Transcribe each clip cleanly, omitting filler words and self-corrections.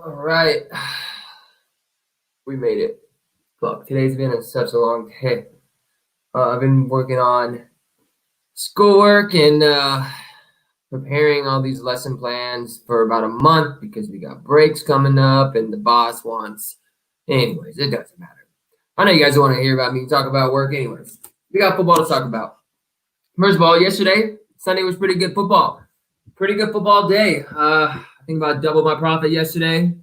All right. We made it. Fuck, today's been such a long day. I've been working on schoolwork and preparing all these lesson plans for about a month because we got breaks coming up and the boss wants. Anyways, it doesn't matter. I know you guys don't want to hear about me talk about work. Anyways, we got football to talk about. First of all, yesterday, Sunday was pretty good football. Pretty good football day. I think about doubled my profit yesterday,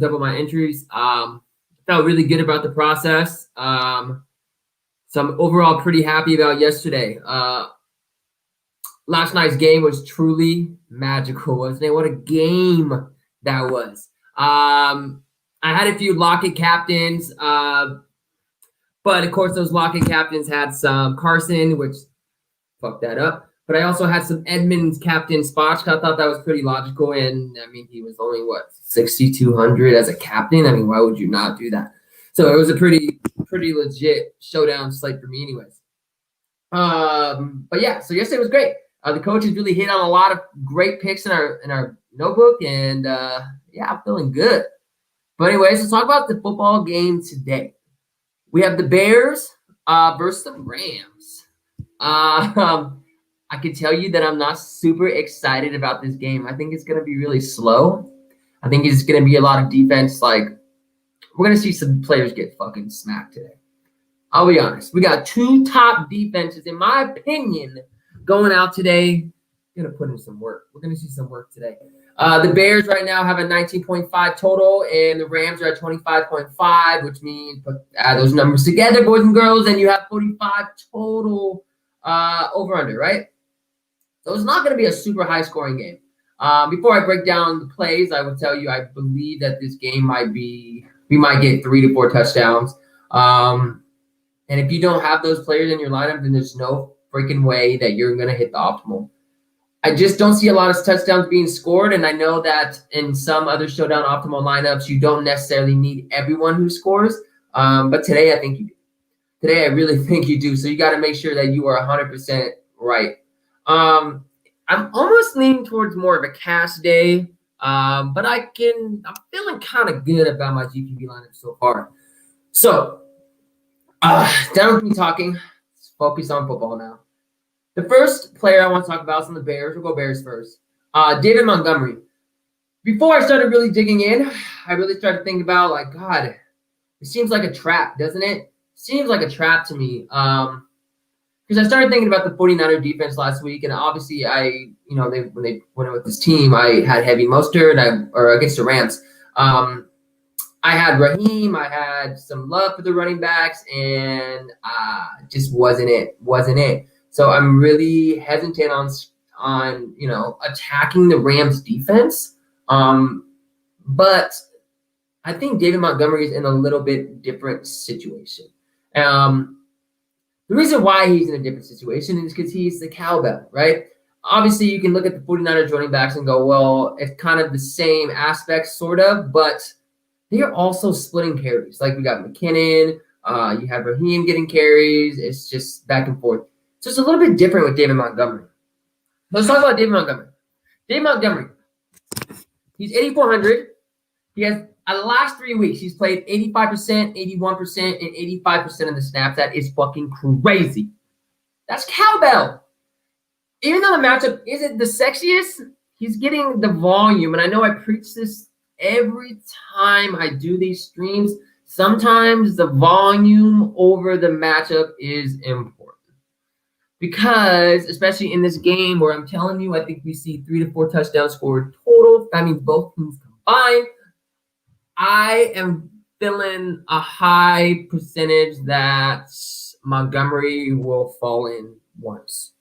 doubled my entries. Felt really good about the process. So I'm overall pretty happy about yesterday. Last night's game was truly magical, wasn't it? What a game that was. I had a few lock-it captains, but of course those lock-it captains had some Carson, which fucked that up. But I also had some Edmonds captain spots. I thought that was pretty logical. And I mean, he was only 6,200 as a captain. I mean, why would you not do that? So it was a pretty legit showdown slate for me, anyways. But yeah, so yesterday was great. The coaches really hit on a lot of great picks in our notebook, and yeah, I'm feeling good. But anyways, let's talk about the football game today. We have the Bears versus the Rams. I can tell you that I'm not super excited about this game. I think it's going to be really slow. I think it's going to be a lot of defense. Like, we're going to see some players get fucking smacked today. I'll be honest. We got two top defenses, in my opinion, going out today. Going to put in some work. We're going to see some work today. The Bears right now have a 19.5 total, and the Rams are at 25.5, which means add those numbers together, boys and girls, and you have 45 total over-under, right? So it's not going to be a super high-scoring game. Before I break down the plays, I will tell you I believe that this game we might get 3 to 4 touchdowns. And if you don't have those players in your lineup, then there's no freaking way that you're going to hit the optimal. I just don't see a lot of touchdowns being scored, and I know that in some other Showdown optimal lineups, you don't necessarily need everyone who scores. But today, I think you do. Today, I really think you do. So you got to make sure that you are 100% right. I'm almost leaning towards more of a cash day, but I'm feeling kind of good about my GPP lineup so far. So, done with me talking. Let's focus on football now. The first player I want to talk about is on the Bears. We'll go Bears first. David Montgomery. Before I started really digging in, I really started thinking about, like, God, it seems like a trap, doesn't it? Seems like a trap to me. Because I started thinking about the 49er defense last week, and obviously when they went with this team, I had heavy Mostert, or against the Rams. I had Raheem, I had some love for the running backs, and just wasn't it. So I'm really hesitant on attacking the Rams defense. But I think David Montgomery is in a little bit different situation. The reason why he's in a different situation is because he's the cowbell, right? Obviously, you can look at the 49ers running backs and go, well, it's kind of the same aspects, sort of, but they are also splitting carries. Like, we got McKinnon, you have Raheem getting carries. It's just back and forth. So it's a little bit different with David Montgomery. Let's talk about David Montgomery. David Montgomery, he's 8,400. He has, the last 3 weeks, he's played 85%, 81%, and 85% of the snaps. That is fucking crazy. That's cowbell. Even though the matchup isn't the sexiest, he's getting the volume. And I know I preach this every time I do these streams. Sometimes the volume over the matchup is important. Because, especially in this game where I'm telling you, I think we see 3 to 4 touchdowns scored total. That means both teams combined. I am feeling a high percentage that Montgomery will fall in once.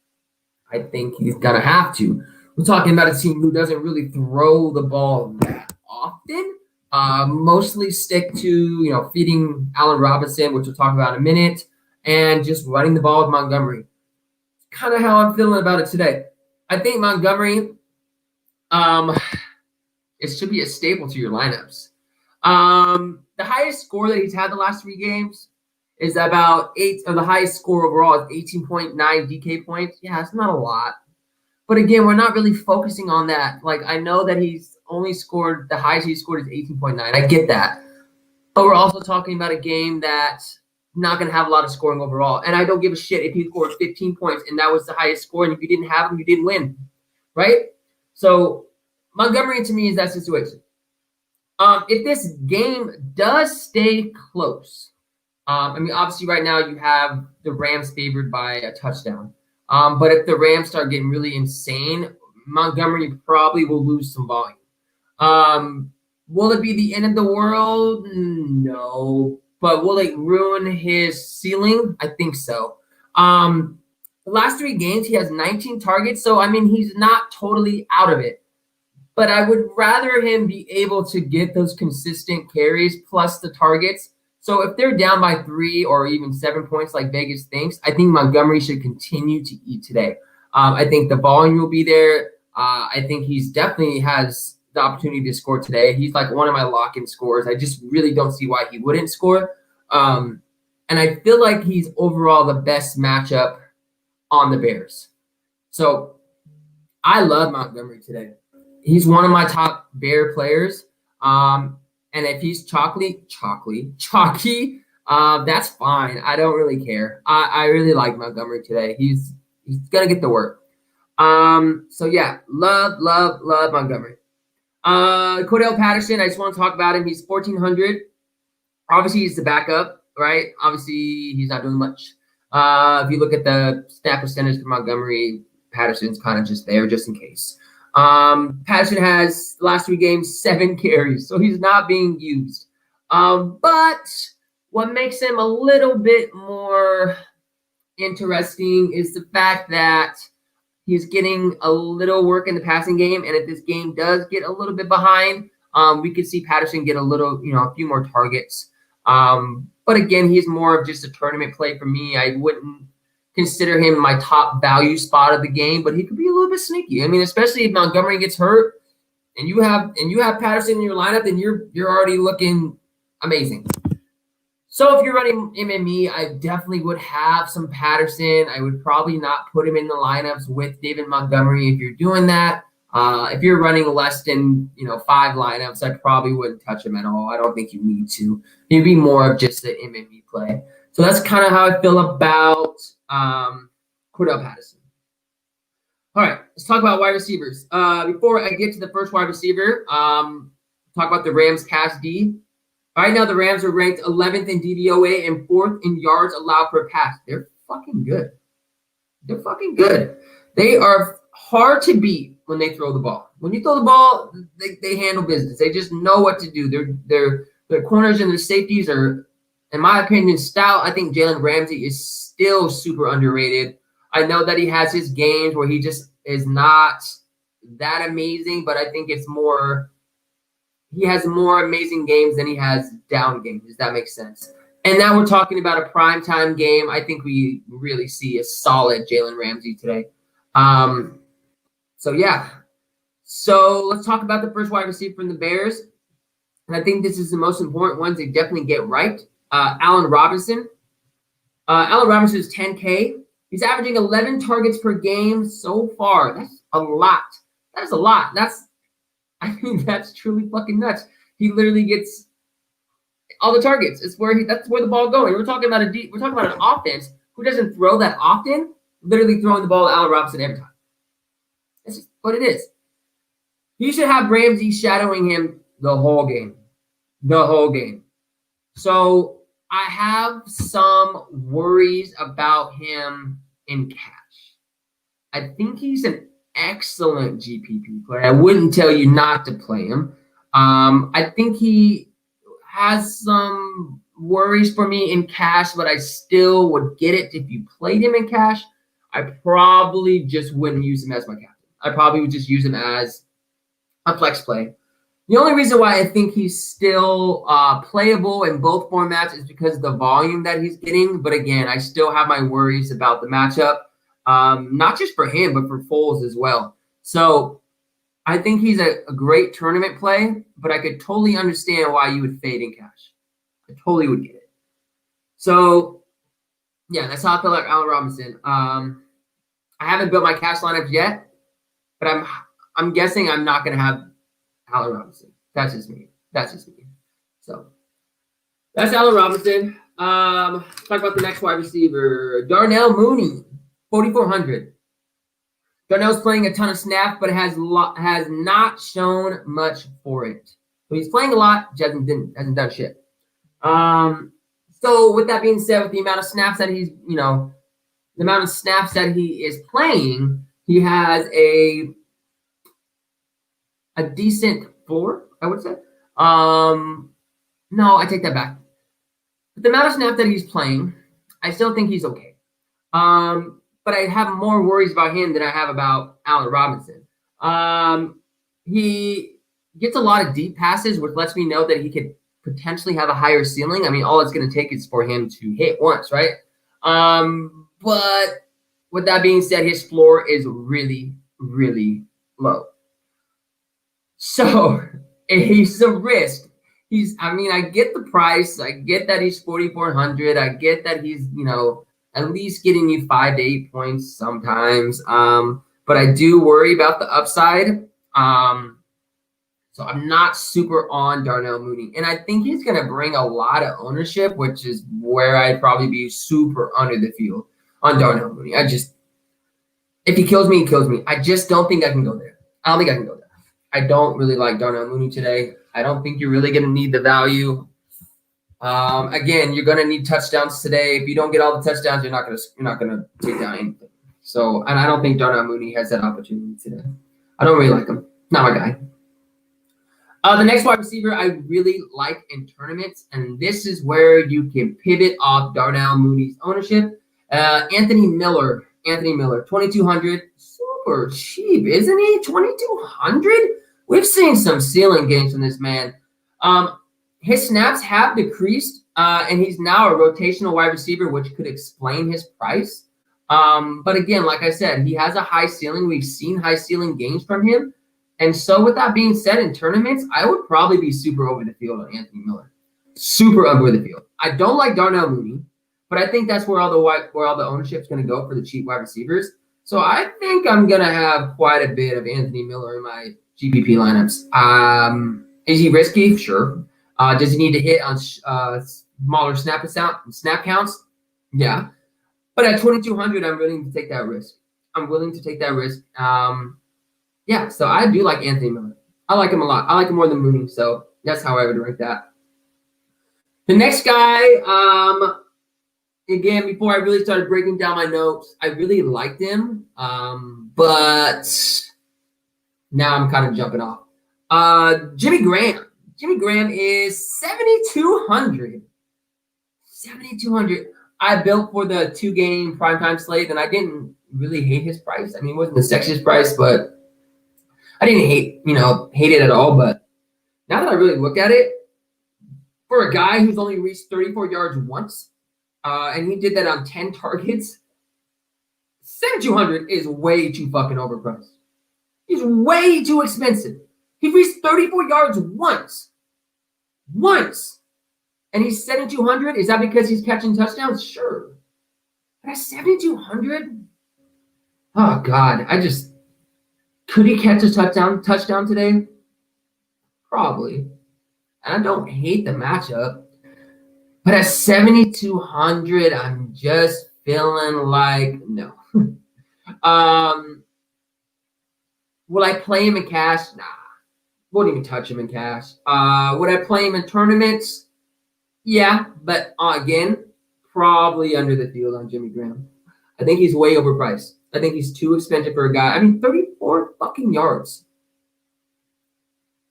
I think he's going to have to. We're talking about a team who doesn't really throw the ball that often. Mostly stick to, feeding Allen Robinson, which we'll talk about in a minute, and just running the ball with Montgomery. Kind of how I'm feeling about it today. I think Montgomery, it should be a staple to your lineups. The highest score that he's had the last 3 games is about 8, or the highest score overall is 18.9 DK points. Yeah, it's not a lot. But again, we're not really focusing on that. Like, I know that he's only scored, the highest he scored is 18.9. I get that. But we're also talking about a game that's not going to have a lot of scoring overall. And I don't give a shit if he scored 15 points and that was the highest score. And if you didn't have him, you didn't win. Right? So Montgomery to me is that situation. If this game does stay close, I mean, obviously right now you have the Rams favored by a touchdown. But if the Rams start getting really insane, Montgomery probably will lose some volume. Will it be the end of the world? No. But will it ruin his ceiling? I think so. The last 3 games, he has 19 targets. So, I mean, he's not totally out of it. But I would rather him be able to get those consistent carries plus the targets. So if they're down by 3 or even 7 points like Vegas thinks, I think Montgomery should continue to eat today. I think the volume will be there. I think he's definitely has the opportunity to score today. He's like one of my lock-in scorers. I just really don't see why he wouldn't score. And I feel like he's overall the best matchup on the Bears. So I love Montgomery today. He's one of my top Bear players. And if he's chalky, that's fine. I don't really care. I really like Montgomery today. He's gonna get the work. So yeah, love Montgomery. Cordell Patterson, I just want to talk about him. He's 1,400. Obviously, he's the backup, right? Obviously, he's not doing much. If you look at the snap percentage for Montgomery, Patterson's kind of just there just in case. Patterson has the last 3 games 7 carries, so he's not being used. But what makes him a little bit more interesting is the fact that he's getting a little work in the passing game, and if this game does get a little bit behind, we could see Patterson get a little, a few more targets. But again, he's more of just a tournament play for me. I wouldn't consider him my top value spot of the game, but he could be a little bit sneaky. I mean, especially if Montgomery gets hurt and you have Patterson in your lineup, then you're already looking amazing. So if you're running MME, I definitely would have some Patterson. I would probably not put him in the lineups with David Montgomery if you're doing that. If you're running less than 5 lineups, I probably wouldn't touch him at all. I don't think you need to. It'd be more of just the MME play. So that's kind of how I feel about Cordell Patterson. All right, let's talk about wide receivers. Before I get to the first wide receiver, talk about the Rams pass D. Right now, the Rams are ranked 11th in DVOA and 4th in yards allowed per pass. They're fucking good. They're fucking good. They are hard to beat when they throw the ball. When you throw the ball, they handle business. They just know what to do. Their corners and their safeties are, in my opinion, stout. I think Jalen Ramsey is still super underrated. I know that he has his games where he just is not that amazing, but I think it's more – he has more amazing games than he has down games. Does that make sense? And now we're talking about a primetime game. I think we really see a solid Jalen Ramsey today. So, yeah. So let's talk about the first wide receiver from the Bears. And I think this is the most important ones they definitely get right. Allen Robinson. Allen Robinson is 10K. He's averaging 11 targets per game so far. That's a lot. That is a lot. That's truly fucking nuts. He literally gets all the targets. That's where the ball going. We're talking about an offense who doesn't throw that often, literally throwing the ball to Allen Robinson every time. That's just what it is. He should have Ramsey shadowing him the whole game. The whole game. So I have some worries about him in cash. I think he's an excellent GPP player. I wouldn't tell you not to play him. I think he has some worries for me in cash, but I still would get it if you played him in cash. I probably just wouldn't use him as my captain. I probably would just use him as a flex play. The only reason why I think he's still playable in both formats is because of the volume that he's getting. But again, I still have my worries about the matchup. Not just for him, but for Foles as well. So I think he's a great tournament play, but I could totally understand why you would fade in cash. I totally would get it. So, yeah, that's how I feel like Allen Robinson. I haven't built my cash lineup yet, but I'm guessing I'm not going to have Allen Robinson. That's just me. So that's Allen Robinson. Talk about the next wide receiver, Darnell Mooney, 4,400. Darnell's playing a ton of snaps, but has not shown much for it. So he's playing a lot, hasn't done shit. So with that being said, with the amount of snaps that he's, the amount of snaps that he is playing, he has a decent floor, I would say. No, I take that back. With the amount of snaps that he's playing, I still think he's okay. But I have more worries about him than I have about Allen Robinson. He gets a lot of deep passes, which lets me know that he could potentially have a higher ceiling. I mean, all it's going to take is for him to hit once, right? But with that being said, his floor is really, really low. So he's a risk. I get the price. I get that he's 4,400. I get that he's, at least getting you 5 to 8 points sometimes. But I do worry about the upside. So I'm not super on Darnell Mooney. And I think he's going to bring a lot of ownership, which is where I'd probably be super under the field on Darnell Mooney. If he kills me, he kills me. I just don't think I can go there. I don't think I can go there. I don't really like Darnell Mooney today. I don't think you're really going to need the value. Again, you're going to need touchdowns today. If you don't get all the touchdowns, you're not going to take down anything. So, and I don't think Darnell Mooney has that opportunity today. I don't really like him. Not my guy. The next wide receiver I really like in tournaments, and this is where you can pivot off Darnell Mooney's ownership. Anthony Miller, 2,200. Super cheap, isn't he? 2,200? We've seen some ceiling games from this man. His snaps have decreased, and he's now a rotational wide receiver, which could explain his price. But again, like I said, he has a high ceiling. We've seen high ceiling games from him. And so with that being said, in tournaments, I would probably be super over the field on Anthony Miller. Super over the field. I don't like Darnell Mooney, but I think that's where all the ownership is going to go for the cheap wide receivers. So I think I'm going to have quite a bit of Anthony Miller in my GPP lineups. Is he risky? Sure. Does he need to hit on smaller snap counts? Yeah. But at 2,200, I'm willing to take that risk. Yeah, so I do like Anthony Miller. I like him a lot. I like him more than Mooney, so that's how I would rank that. The next guy, again, before I really started breaking down my notes, I really liked him, but now I'm kind of jumping off. Jimmy Graham. Jimmy Graham is 7,200. 7,200. I built for the 2-game primetime slate, and I didn't really hate his price. I mean, it wasn't the sexiest price, but I didn't hate it at all. But now that I really look at it, for a guy who's only reached 34 yards once, and he did that on 10 targets, 7,200 is way too fucking overpriced. He's way too expensive. He reached 34 yards once. And he's 7,200. Is that because he's catching touchdowns? Sure. But at 7,200? Oh, God. Could he catch a touchdown today? Probably. And I don't hate the matchup. But at 7,200, I'm just feeling like no. Will I play him in cash? Nah. Won't even touch him in cash. Would I play him in tournaments? Yeah, but again, probably under the field on Jimmy Graham. I think he's way overpriced. I think he's too expensive for a guy. I mean, 34 fucking yards.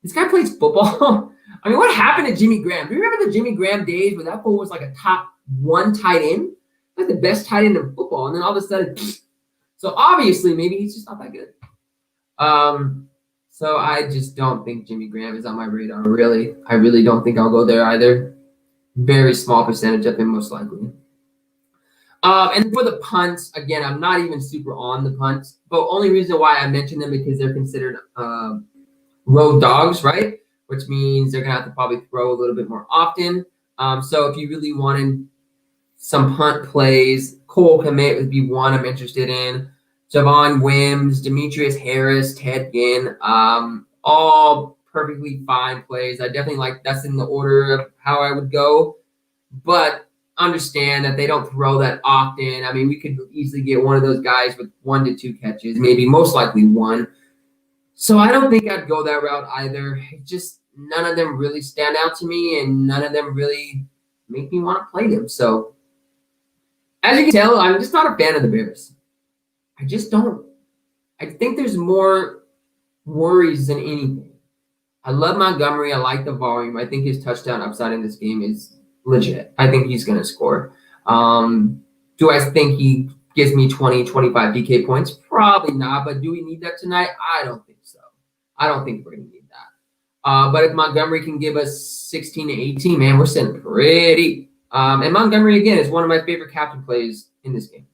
This guy plays football. I mean, what happened to Jimmy Graham? Do you remember the Jimmy Graham days where that fool was like a top 1 tight end? Like the best tight end in football. And then all of a sudden, so obviously maybe he's just not that good. So I just don't think Jimmy Graham is on my radar, really. I really don't think I'll go there either. Very small percentage of him, most likely. And for the punts, again, I'm not even super on the punts. But only reason why I mention them because they're considered road dogs, right? Which means they're going to have to probably throw a little bit more often. So if you really wanted some punt plays, Cole Kmet would be one I'm interested in. Javon Wims, Demetrius Harris, Ted Ginn, all perfectly fine plays. I definitely like that's in the order of how I would go, but understand that they don't throw that often. I mean, we could easily get one of those guys with 1 to 2 catches, maybe most likely 1. So I don't think I'd go that route either. It just none of them really stand out to me, and none of them really make me want to play them. So as you can tell, I'm just not a fan of the Bears. I just don't. I think there's more worries than anything. I love Montgomery. I like the volume. I think his touchdown upside in this game is legit. I think he's going to score. Do I think he gives me 20, 25 DK points? Probably not. But do we need that tonight? I don't think so. I don't think we're going to need that. But if Montgomery can give us 16 to 18, man, we're sitting pretty. And Montgomery, again, is one of my favorite captain plays in this game.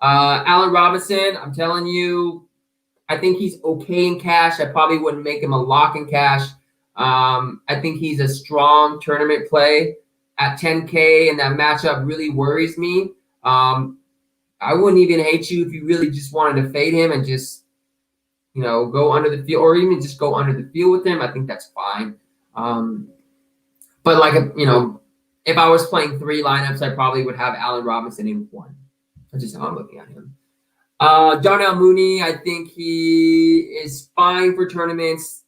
Allen Robinson, I'm telling you, I think he's okay in cash. I probably wouldn't make him a lock in cash. I think he's a strong tournament play at 10K, and that matchup really worries me. I wouldn't even hate you if you really just wanted to fade him and just, go under the field, or even just go under the field with him. I think that's fine. But if I was playing 3 lineups, I probably would have Allen Robinson in 1. That's just how I'm looking at him. Darnell Mooney, I think he is fine for tournaments.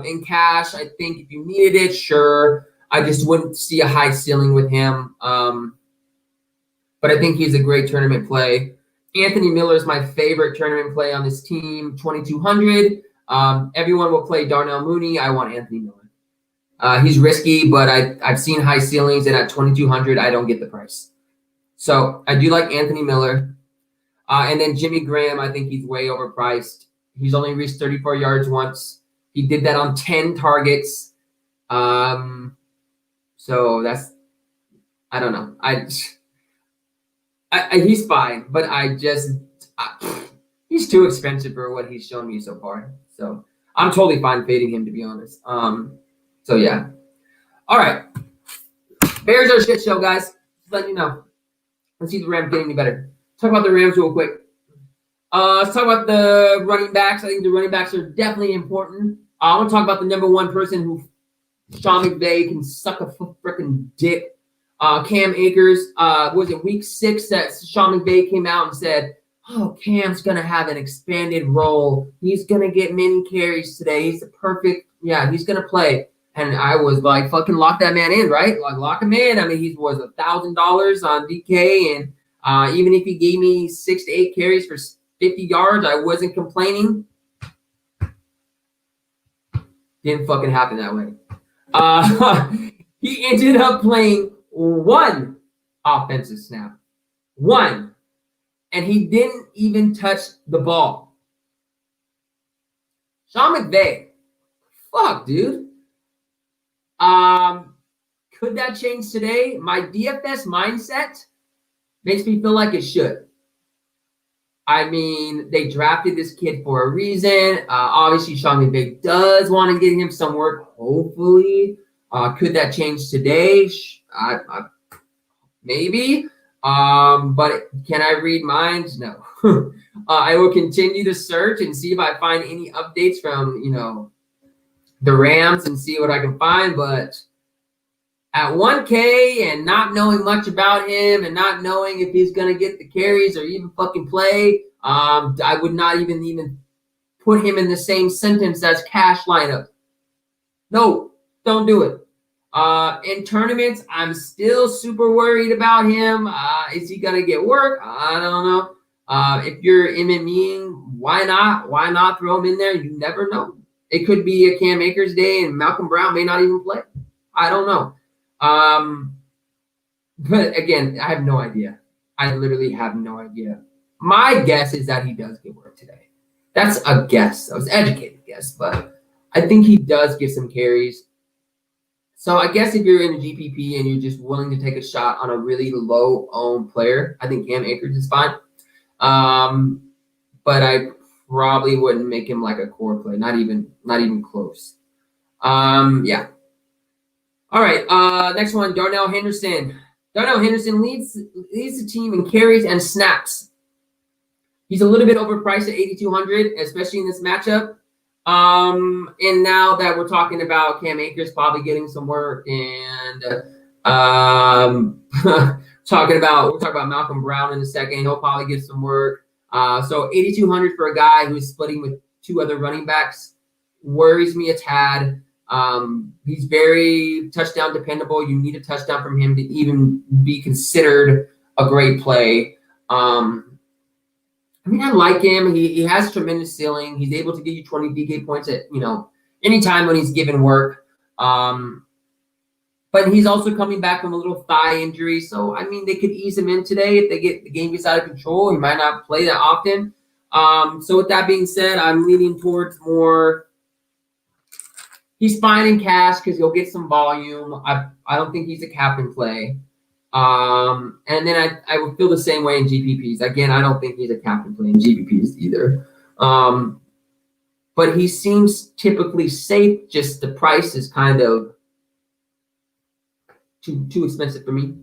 In cash, I think if you needed it, sure. I just wouldn't see a high ceiling with him. But I think he's a great tournament play. Anthony Miller is my favorite tournament play on this team, 2,200. Everyone will play Darnell Mooney. I want Anthony Miller. He's risky, but I've seen high ceilings, and at 2,200, I don't get the price. So I do like Anthony Miller. And then Jimmy Graham, I think he's way overpriced. He's only reached 34 yards once. He did that on 10 targets. So that's, I don't know. He's fine, but he's too expensive for what he's shown me so far. So I'm totally fine fading him, to be honest. So yeah. All right. Bears are a shit show, guys. Just letting you know. Let's see if the Rams get any better. Talk about the Rams real quick. Let's talk about the running backs. I think the running backs are definitely important. I want to talk about the number one person who Sean McVay can suck a freaking dick. Cam Akers. Was it week 6 that Sean McVay came out and said, "Oh, Cam's gonna have an expanded role. He's gonna get many carries today. He's the perfect. Yeah, he's gonna play." And I was like, "Fucking lock that man in, right? Like lock him in." I mean, he was $1,000 on DK, and even if he gave me 6 to 8 carries for 50 yards, I wasn't complaining. Didn't fucking happen that way. He ended up playing 1 offensive snap. 1. And he didn't even touch the ball. Sean McVay. Fuck, dude. Could that change today? My DFS mindset makes me feel like it should. I mean, they drafted this kid for a reason. Obviously, Sean McVay does want to get him some work, hopefully. Could that change today? Maybe. But can I read minds? No. I will continue to search and see if I find any updates from, the Rams and see what I can find. But at 1K and not knowing much about him and not knowing if he's going to get the carries or even fucking play, I would not even put him in the same sentence as cash lineup. No, don't do it. In tournaments, I'm still super worried about him. Is he going to get work? I don't know. If you're MMEing, why not? Why not throw him in there? You never know. It could be a Cam Akers day and Malcolm Brown may not even play. I don't know. But again, I have no idea. I literally have no idea. My guess is that he does get work today. That's a guess. That was an educated guess, but I think he does get some carries. So I guess if you're in a GPP and you're just willing to take a shot on a really low-owned player, I think Cam Akers is fine. But I probably wouldn't make him like a core play. Not even close. Yeah. All right. Next one, Darnell Henderson. Darnell Henderson leads the team in carries and snaps. He's a little bit overpriced at 8,200, especially in this matchup. And now that we're talking about Cam Akers probably getting some work, and we're talking about Malcolm Brown in a second. He'll probably get some work. So 8,200 for a guy who's splitting with two other running backs worries me a tad. He's very touchdown dependable. You need a touchdown from him to even be considered a great play. I mean, I like him. He has tremendous ceiling. He's able to give you 20 DK points at, any time when he's given work. But he's also coming back from a little thigh injury. So, I mean, they could ease him in today if they get the game gets out of control. He might not play that often. So with that being said, I'm leaning towards more. He's fine in cash because he'll get some volume. I don't think he's a captain play. And then I would feel the same way in GPPs. Again, I don't think he's a captain play in GPPs either. But he seems typically safe. Just the price is kind of too expensive for me.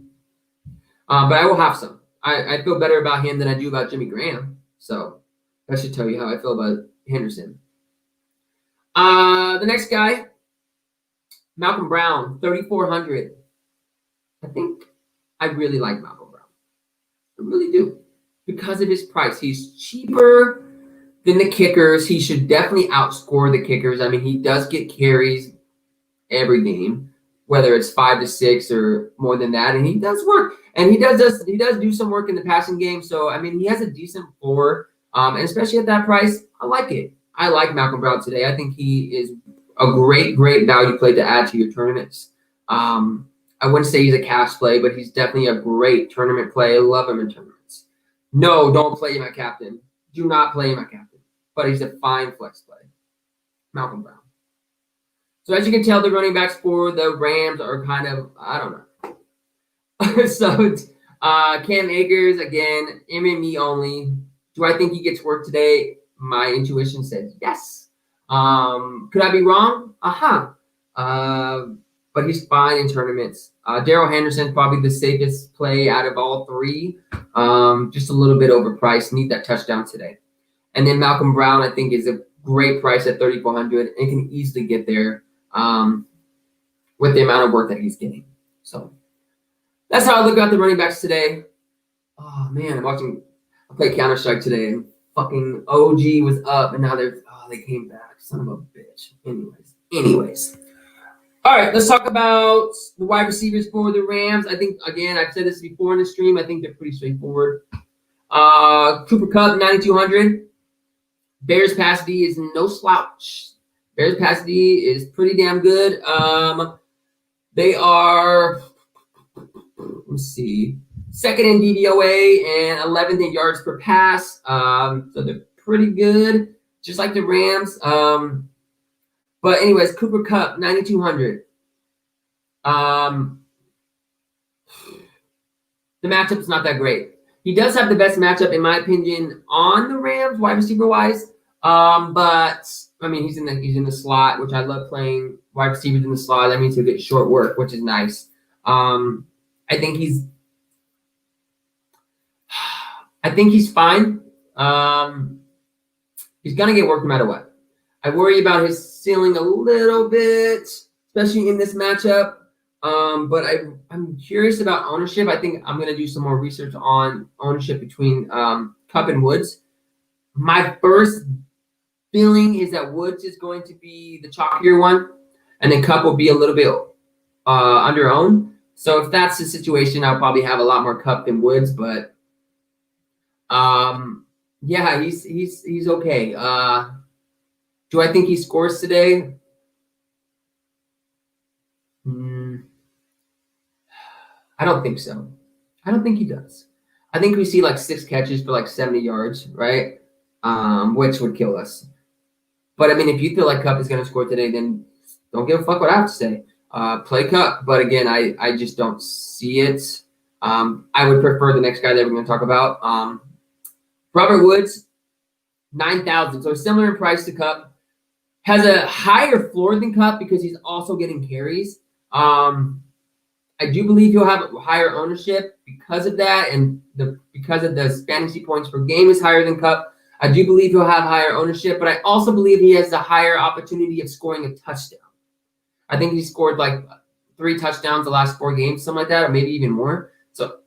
But I will have some. I feel better about him than I do about Jimmy Graham. So that should tell you how I feel about Henderson. The next guy, Malcolm Brown, 3,400. I think I really like Malcolm Brown. I really do. Because of his price. He's cheaper than the kickers. He should definitely outscore the kickers. I mean, he does get carries every game, whether it's 5 to 6 or more than that. And he does work. And he does do some work in the passing game. So, I mean, he has a decent floor. And especially at that price, I like it. I like Malcolm Brown today. I think he is a great value play to add to your tournaments. I wouldn't say he's a cash play, but he's definitely a great tournament play. I love him in tournaments. No, don't play him at captain. Do not play him at captain. But he's a fine flex play. Malcolm Brown. So as you can tell, the running backs for the Rams are kind of, I don't know. So Cam Akers, again, MME only. Do I think he gets work today? My intuition says yes. Could I be wrong? But he's fine in tournaments. Darrell Henderson, probably the safest play out of all three. Just a little bit overpriced. Need that touchdown today. And then Malcolm Brown, I think, is a great price at 3,400 and can easily get there with the amount of work that he's getting. So that's how I look at the running backs today. Oh, man, I played Counter-Strike today, and fucking OG was up, and now they came back. Son of a bitch. Anyways. All right, let's talk about the wide receivers for the Rams. I think, again, I've said this before in the stream. I think they're pretty straightforward. Cooper Kupp, 9,200. Bears pass D is no slouch. Bears pass D is pretty damn good. They are, let's see, second in DVOA and 11th in yards per pass. So they're pretty good, just like the Rams. But anyways, Cooper Kupp, 9,200. The matchup is not that great. He does have the best matchup, in my opinion, on the Rams, wide receiver wise. But I mean, he's in the slot, which I love playing wide receivers in the slot. That means he'll get short work, which is nice. I think he's fine. He's gonna get work no matter what. I worry about his ceiling a little bit, especially in this matchup. But I'm curious about ownership. I think I'm gonna do some more research on ownership between Kupp and Woods. My first feeling is that Woods is going to be the chalkier one, and then Kupp will be a little bit under owned. So if that's the situation, I'll probably have a lot more Kupp than Woods. But yeah, he's okay. Do I think he scores today? I don't think so. I don't think he does. I think we see like 6 catches for like 70 yards, right? Which would kill us. But I mean, if you feel like Kupp is going to score today, then don't give a fuck what I have to say. Play Kupp. But again, I just don't see it. I would prefer the next guy that we're going to talk about. Robert Woods, 9,000. So similar in price to Kupp. Has a higher floor than Kupp because he's also getting carries. I do believe he'll have higher ownership because of that, and because of the fantasy points per game is higher than Kupp. I do believe he'll have higher ownership, but I also believe he has the higher opportunity of scoring a touchdown. I think he scored like 3 touchdowns the last 4 games, something like that, or maybe even more. So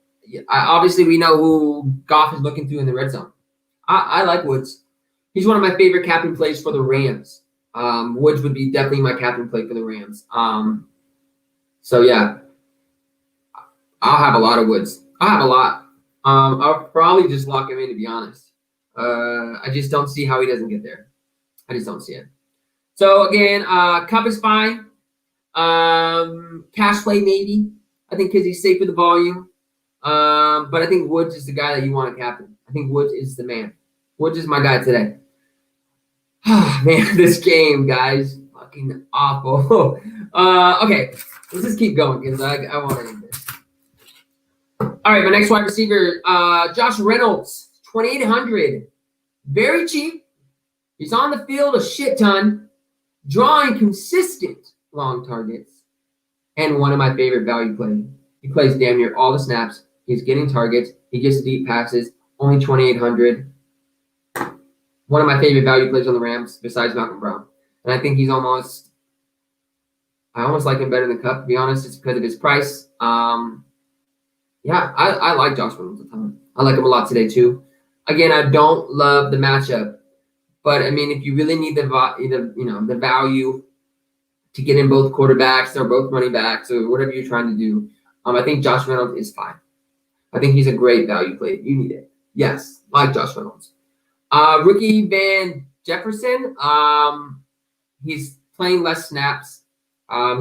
obviously we know who Goff is looking to in the red zone. I like Woods. He's one of my favorite captain plays for the Rams. Woods would be definitely my captain play for the Rams. So yeah, I'll have a lot of Woods. I'll have a lot. I'll probably just lock him in, to be honest. I just don't see how he doesn't get there. I just don't see it. So again, Cup is fine. Cash play maybe. I think because he's safe with the volume. But I think Woods is the guy that you want to captain. I think Woods is the man. Woods is my guy today. Man, this game, guys, fucking awful. Okay, let's just keep going because I want to end this. All right, my next wide receiver, Josh Reynolds, 2,800. Very cheap. He's on the field a shit ton, drawing consistent long targets, and one of my favorite value plays. He plays damn near all the snaps. He's getting targets. He gets deep passes. Only 2,800. One of my favorite value plays on the Rams besides Malcolm Brown. And I think I almost like him better than Cup, to be honest. It's because of his price. Yeah, I like Josh Reynolds a ton. I like him a lot today too. Again, I don't love the matchup, but I mean, if you really need the value to get in both quarterbacks or both running backs or whatever you're trying to do, I think Josh Reynolds is fine. I think he's a great value play. You need it. Yes, like Josh Reynolds. Rookie Van Jefferson, he's playing less snaps.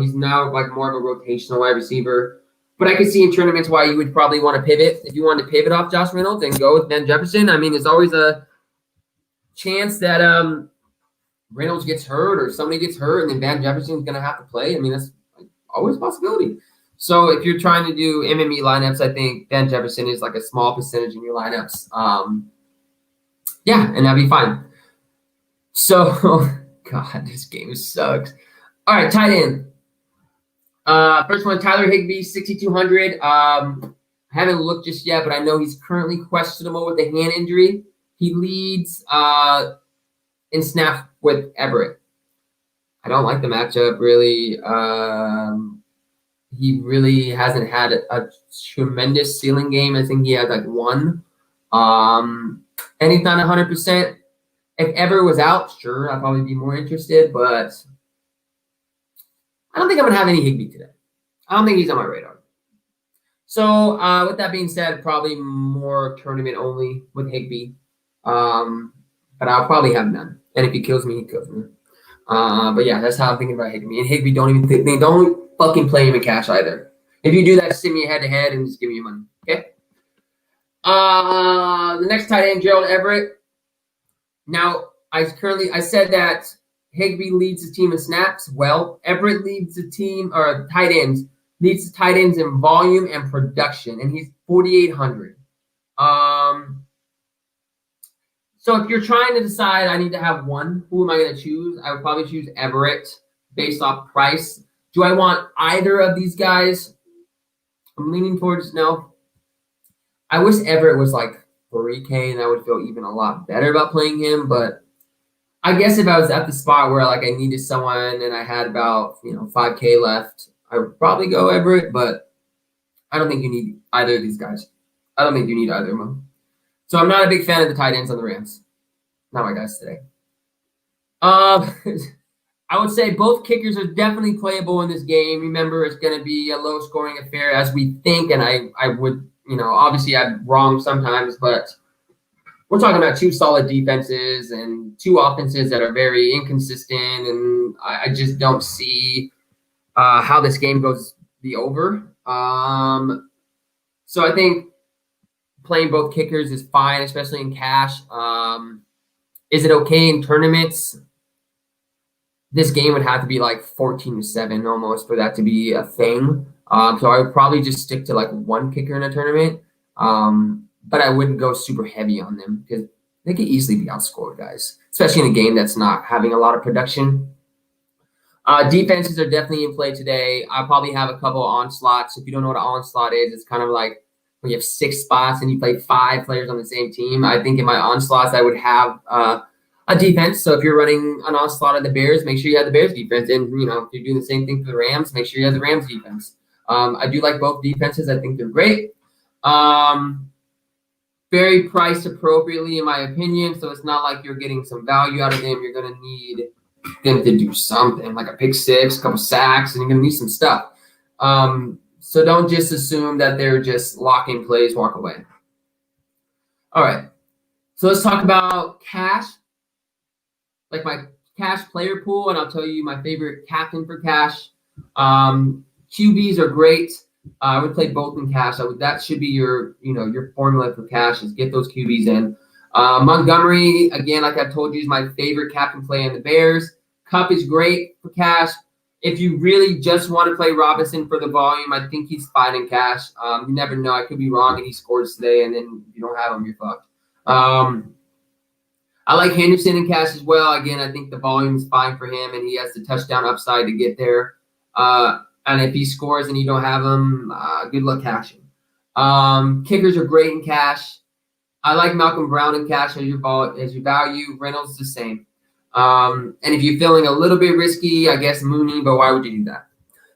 He's now like more of a rotational wide receiver. But I could see in tournaments why you would probably want to pivot. If you want to pivot off Josh Reynolds and go with Van Jefferson, I mean, there's always a chance that Reynolds gets hurt or somebody gets hurt and then Van Jefferson's going to have to play. I mean, that's always a possibility. So if you're trying to do MME lineups, I think Van Jefferson is like a small percentage in your lineups. Yeah, and that'd be fine. So, God, this game sucks. All right, tight end. First one, Tyler Higbee, 6,200. I haven't looked just yet, but I know he's currently questionable with a hand injury. He leads in snaps with Everett. I don't like the matchup, really. He really hasn't had a tremendous ceiling game. I think he had like 1. And he's not 100%. If Everett was out, sure, I'd probably be more interested, but I don't think I'm going to have any Higbee today. I don't think he's on my radar. So with that being said, probably more tournament only with Higbee. But I'll probably have none. And if he kills me, he kills me. But yeah, that's how I'm thinking about Higbee. And Higbee don't fucking play him in cash either. If you do that, send me head to head and just give me your money. Okay? The next tight end, Gerald Everett. Now, I said that Higbee leads the team in snaps. Well, Everett leads the team, or tight ends, leads the tight ends in volume and production, and he's 4,800. So if you're trying to decide I need to have one, who am I going to choose? I would probably choose Everett based off price. Do I want either of these guys? I'm leaning towards no. I wish Everett was like 3K, and I would feel even a lot better about playing him, but I guess if I was at the spot where like I needed someone and I had about 5K left, I would probably go Everett, but I don't think you need either of these guys. I don't think you need either of them. So I'm not a big fan of the tight ends on the Rams. Not my guys today. I would say both kickers are definitely playable in this game. Remember, it's going to be a low-scoring affair as we think, and I would, obviously I'm wrong sometimes, but we're talking about 2 solid defenses and 2 offenses that are very inconsistent, and I just don't see how this game goes be over. So I think playing both kickers is fine, especially in cash. Is it okay in tournaments? This game would have to be like 14-7 almost for that to be a thing. So I would probably just stick to like 1 kicker in a tournament. But I wouldn't go super heavy on them because they could easily be outscored, guys, especially in a game that's not having a lot of production. Defenses are definitely in play today. I'll probably have a couple onslaughts. If you don't know what an onslaught is, it's kind of like when you have 6 spots and you play 5 players on the same team. I think in my onslaughts, I would have a defense. So if you're running an onslaught of the Bears, make sure you have the Bears defense. And, if you're doing the same thing for the Rams, make sure you have the Rams defense. I do like both defenses. I think they're great. Very priced appropriately, in my opinion. So it's not like you're getting some value out of them. You're going to need them to do something, like a pick 6, a couple sacks, and you're going to need some stuff. So don't just assume that they're just locking plays, walk away. All right. So let's talk about cash, like my cash player pool, and I'll tell you my favorite captain for cash. QBs are great. I would play both in cash. That should be your formula for cash, is get those QBs in. Montgomery, again, like I've told you, is my favorite captain play in the Bears. Kupp is great for cash. If you really just want to play Robinson for the volume, I think he's fine in cash. You never know. I could be wrong, and he scores today, and then if you don't have him, you're fucked. I like Henderson in cash as well. Again, I think the volume is fine for him, and he has the touchdown upside to get there. And if he scores and you don't have him, good luck cashing. Kickers are great in cash. I like Malcolm Brown in cash as your value. Reynolds the same. And if you're feeling a little bit risky, I guess Mooney, but why would you do that?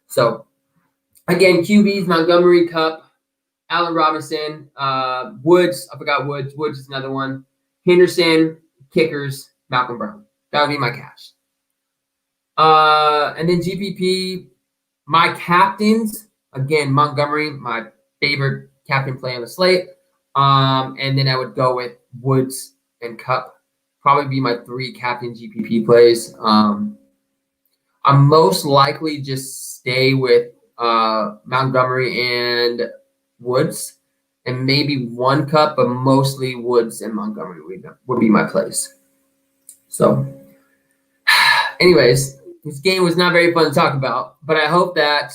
So, again, QBs, Montgomery, Kupp, Allen Robinson, Woods. I forgot Woods. Woods is another one. Henderson, kickers, Malcolm Brown. That would be my cash. And then GPP, my captains, again, Montgomery, my favorite captain play on the slate. And then I would go with Woods and Kupp. Probably be my 3 captain GPP plays. I'm most likely just stay with Montgomery and Woods, and maybe 1 Kupp, but mostly Woods and Montgomery would be my plays. So, anyways, this game was not very fun to talk about, but I hope that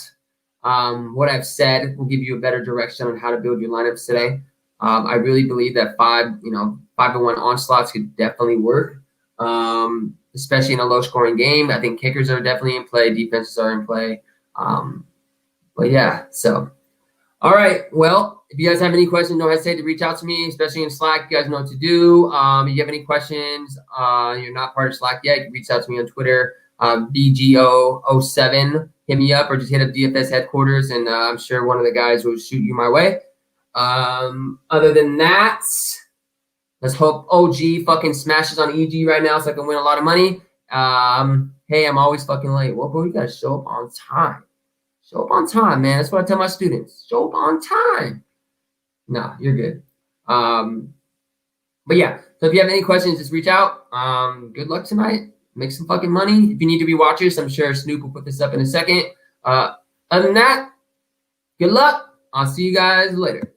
what I've said will give you a better direction on how to build your lineups today. I really believe that 5-1 onslaughts could definitely work, especially in a low-scoring game. I think kickers are definitely in play. Defenses are in play. But, yeah, so. All right, well, if you guys have any questions, don't hesitate to reach out to me, especially in Slack. You guys know what to do. If you have any questions, you're not part of Slack yet, you can reach out to me on Twitter, BGO07. Hit me up or just hit up DFS headquarters, and I'm sure one of the guys will shoot you my way. Other than that, let's hope OG fucking smashes on EG right now so I can win a lot of money. Hey, I'm always fucking late. Well, bro, you gotta show up on time. Show up on time, man. That's what I tell my students. Show up on time. No, you're good. But yeah, so if you have any questions, just reach out. Good luck tonight. Make some fucking money. If you need to be watchers, I'm sure Snoop will put this up in a second. Other than that, good luck. I'll see you guys later.